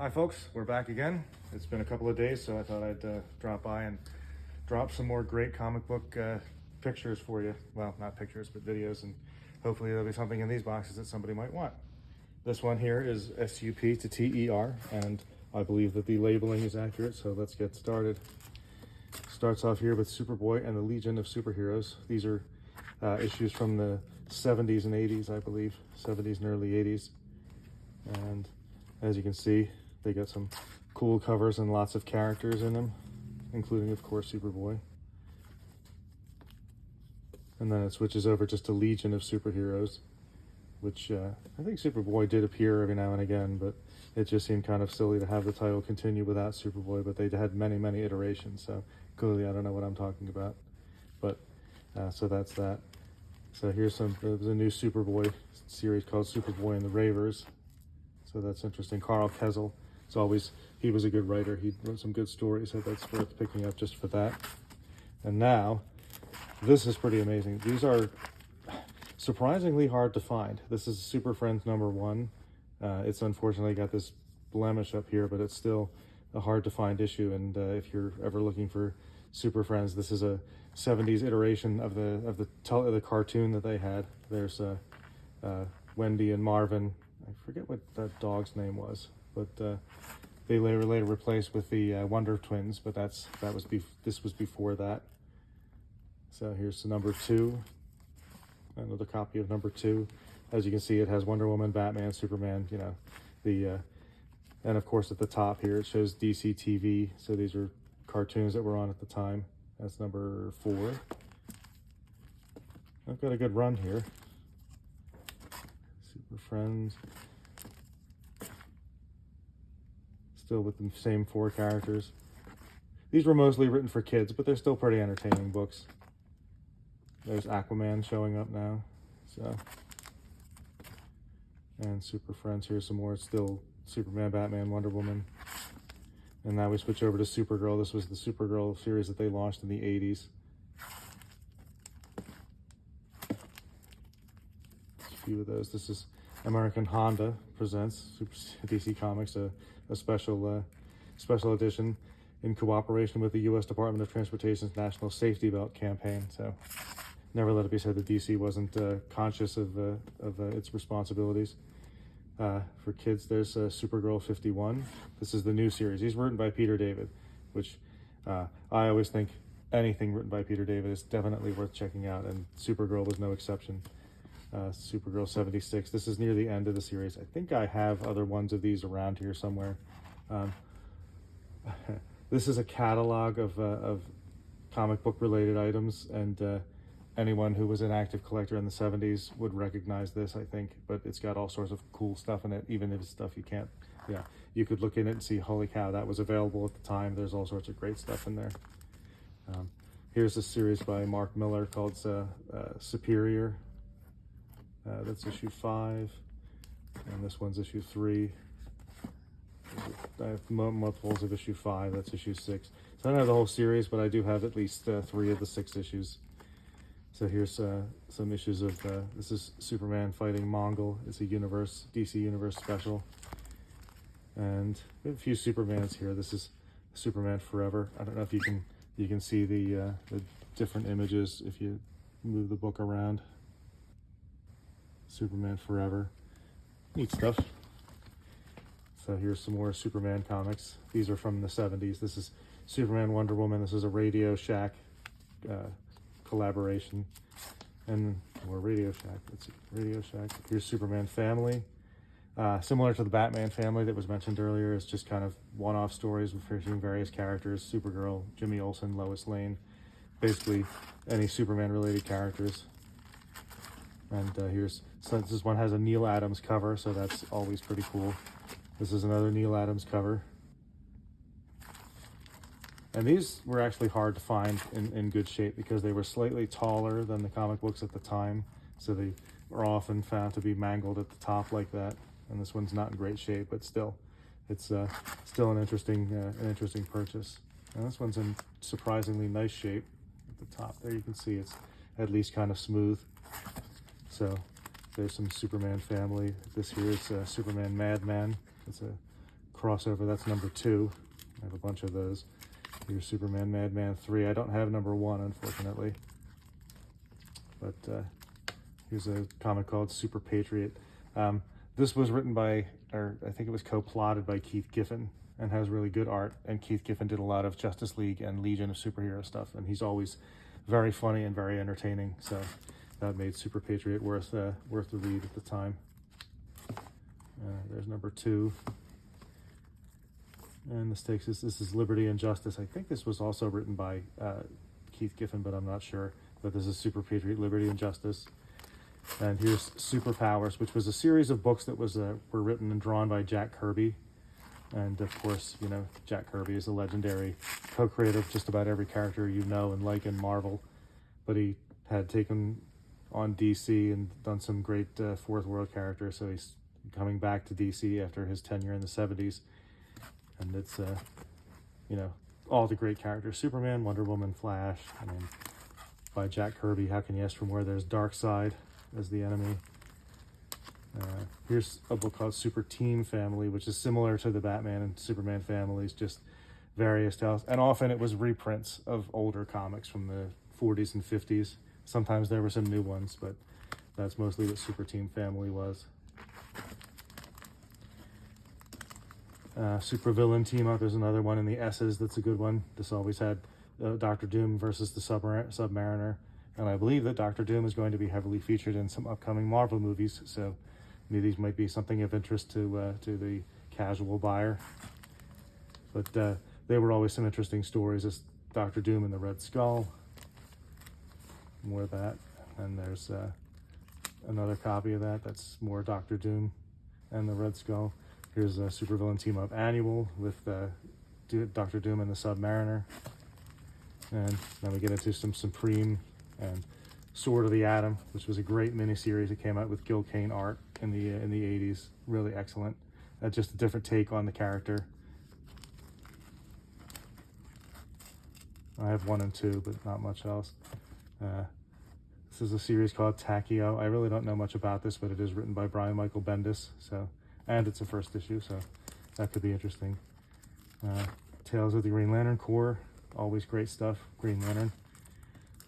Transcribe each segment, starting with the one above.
Hi folks, we're back again. It's been a couple of days, so I thought I'd drop by and drop some more great comic book pictures for you. Well, not pictures, but videos, and hopefully there'll be something in these boxes that somebody might want. This one here is SUP to TER, and I believe that the labeling is accurate, so let's get started. Starts off here with Superboy and the Legion of Superheroes. These are issues from the 70s and 80s, I believe, 70s and early 80s. And as you can see, they got some cool covers and lots of characters in them, including, of course, Superboy. And then it switches over just to Legion of Superheroes, which I think Superboy did appear every now and again, but it just seemed kind of silly to have the title continue without Superboy, but they had many, many iterations, so clearly I don't know what I'm talking about. But, so that's that. So here's there's a new Superboy series called Superboy and the Ravers. So that's interesting. Carl Kesel, he was a good writer. He wrote some good stories, so that's worth picking up just for that. And now, this is pretty amazing. These are surprisingly hard to find. This is Super Friends #1. It's unfortunately got this blemish up here, but it's still a hard to find issue. And if you're ever looking for Super Friends, this is a 70s iteration of the cartoon that they had. There's Wendy and Marvin. I forget what that dog's name was, but they later replaced with the Wonder Twins. But this was before that. So here's the #2, another copy of #2. As you can see, it has Wonder Woman, Batman, Superman. You know, and of course at the top here it shows DC TV. So these are cartoons that were on at the time. That's #4. I've got a good run here. Super Friends. Still with the same 4 characters. These were mostly written for kids, but they're still pretty entertaining books. There's Aquaman showing up now. So, and Super Friends, here's some more. It's still Superman, Batman, Wonder Woman. And now we switch over to Supergirl. This was the Supergirl series that they launched in the 80s. A few of those. This is American Honda presents DC Comics, a special edition in cooperation with the U.S. Department of Transportation's National Safety Belt campaign. So never let it be said that DC wasn't conscious of its responsibilities. For kids, there's Supergirl 51. This is the new series. He's written by Peter David, which I always think anything written by Peter David is definitely worth checking out, and Supergirl was no exception. Supergirl 76. This is near the end of the series. I think I have other ones of these around here somewhere. This is a catalog of comic book related items, and anyone who was an active collector in the 70s would recognize this, I think. But it's got all sorts of cool stuff in it, even if it's stuff you can't, you could look in it and see, holy cow, that was available at the time. There's all sorts of great stuff in there. Here's a series by Mark Miller called Superior. That's issue 5, and this one's issue 3. I have multiples of issue 5. That's issue 6. So I don't have the whole series, but I do have at least 3 of the 6 issues. So here's some issues of this is Superman fighting Mongol. It's a DC Universe special, and we have a few Supermans here. This is Superman Forever. I don't know if you can see the different images if you move the book around. Superman Forever. Neat stuff. So here's some more Superman comics. These are from the 70s. This is Superman, Wonder Woman. This is a Radio Shack collaboration. And more Radio Shack. Let's see. Radio Shack. Here's Superman Family. Similar to the Batman Family that was mentioned earlier. It's just kind of one-off stories featuring various characters. Supergirl, Jimmy Olsen, Lois Lane. Basically any Superman-related characters. And this one has a Neil Adams cover, so that's always pretty cool. This is another Neil Adams cover. And these were actually hard to find in good shape because they were slightly taller than the comic books at the time. So they were often found to be mangled at the top like that. And this one's not in great shape, but still, it's still an interesting purchase. And this one's in surprisingly nice shape at the top. There you can see it's at least kind of smooth. So there's some Superman Family. This here is Superman Madman. It's a crossover. That's number 2. I have a bunch of those. Here's Superman Madman 3. I don't have number 1, unfortunately. But here's a comic called Super Patriot. This was written by, or I think it was co-plotted by Keith Giffen, and has really good art. And Keith Giffen did a lot of Justice League and Legion of Superhero stuff, and he's always very funny and very entertaining. So that made Super Patriot worth the read at the time. There's number 2. And this is Liberty and Justice. I think this was also written by Keith Giffen, but I'm not sure. But this is Super Patriot, Liberty and Justice. And here's Superpowers, which was a series of books that were written and drawn by Jack Kirby. And of course, you know, Jack Kirby is a legendary co-creator of just about every character you know and like in Marvel. But he had taken on DC and done some great Fourth World characters, so he's coming back to DC after his tenure in the 70s. And it's, you know, all the great characters. Superman, Wonder Woman, Flash. I mean, by Jack Kirby, how can you ask for more? There's Darkseid as the enemy. Here's a book called Super Team Family, which is similar to the Batman and Superman families, just various tales. And often it was reprints of older comics from the 40s and 50s. Sometimes there were some new ones, but that's mostly what Super Team Family was. Super Villain Team Up, there's another one in the S's that's a good one. This always had Doctor Doom versus the Submariner. And I believe that Doctor Doom is going to be heavily featured in some upcoming Marvel movies, so maybe these might be something of interest to the casual buyer. But they were always some interesting stories. This Doctor Doom and the Red Skull. More of that. And there's another copy of that. That's more Doctor Doom and the Red Skull. Here's a Supervillain Team Up Annual with Doctor Doom and the Submariner. And then we get into some Supreme and Sword of the Atom, which was a great miniseries that came out with Gil Kane art in the 80s. Really excellent. Just a different take on the character. I have 1 and 2, but not much else. This is a series called Takio. I really don't know much about this, but it is written by Brian Michael Bendis, and it's a first issue, so that could be interesting. Tales of the Green Lantern Corps, always great stuff. Green Lantern.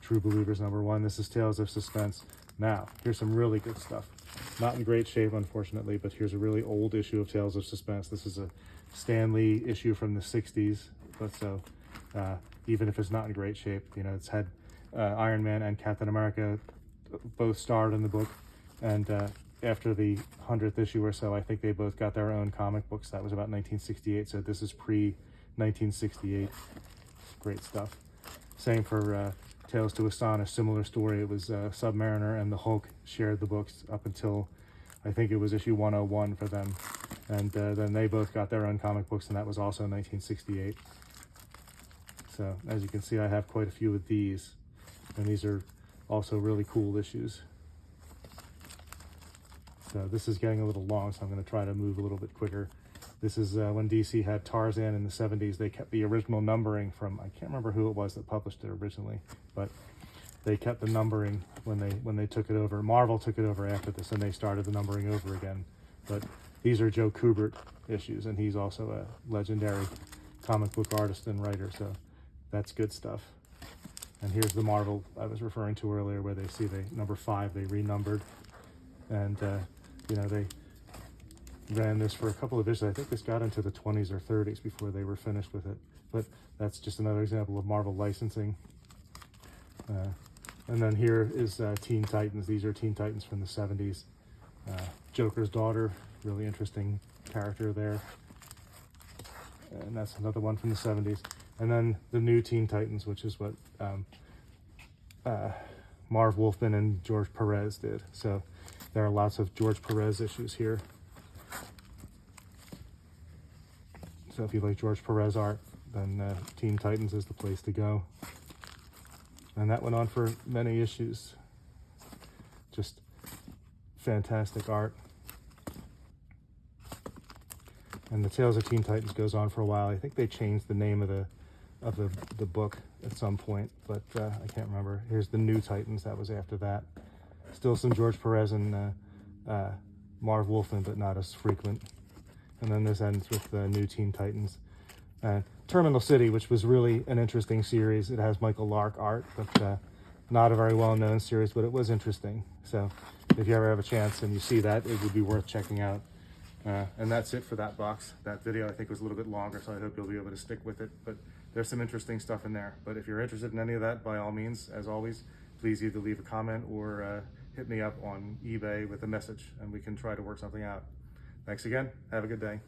True Believers #1. This is Tales of Suspense. Now, here's some really good stuff. Not in great shape, unfortunately, but here's a really old issue of Tales of Suspense. This is a Stan Lee issue from the 60s, but so even if it's not in great shape, you know, it's had Iron Man and Captain America both starred in the book, and after the 100th issue or so, I think they both got their own comic books. That was about 1968, so this is pre-1968. Great stuff. Same for Tales to Astonish, similar story. It was Submariner and the Hulk shared the books up until I think it was issue 101 for them, and then they both got their own comic books, and that was also 1968. So as you can see, I have quite a few of these, and these are also really cool issues. So this is getting a little long, so I'm going to try to move a little bit quicker. This is when DC had Tarzan in the 70s. They kept the original numbering from, I can't remember who it was that published it originally, but they kept the numbering when they took it over. Marvel took it over after this, and they started the numbering over again. But these are Joe Kubert issues, and he's also a legendary comic book artist and writer, so that's good stuff. And here's the Marvel I was referring to earlier, where they see number 5, they renumbered, and you know, they ran this for a couple of issues. I think this got into the 20s or 30s before they were finished with it. But that's just another example of Marvel licensing. And then here is Teen Titans. These are Teen Titans from the 70s. Joker's daughter, really interesting character there. And that's another one from the 70s. And then the new Teen Titans, which is what Marv Wolfman and George Perez did. So there are lots of George Perez issues here. So if you like George Perez art, then Teen Titans is the place to go. And that went on for many issues. Just fantastic art. And the Tales of Teen Titans goes on for a while. I think they changed the name of the book at some point, but I can't remember. Here's the New Titans. That was after that. Still some George Perez and Marv Wolfman, but not as frequent. And then this ends with the new Teen Titans. Terminal City, which was really an interesting series. It has Michael Lark art, but not a very well-known series, but it was interesting. So if you ever have a chance and you see that, it would be worth checking out. And that's it for that box. That video I think was a little bit longer, so I hope you'll be able to stick with it. But there's some interesting stuff in there. But if you're interested in any of that, by all means, as always, please either leave a comment or hit me up on eBay with a message, and we can try to work something out. Thanks again. Have a good day.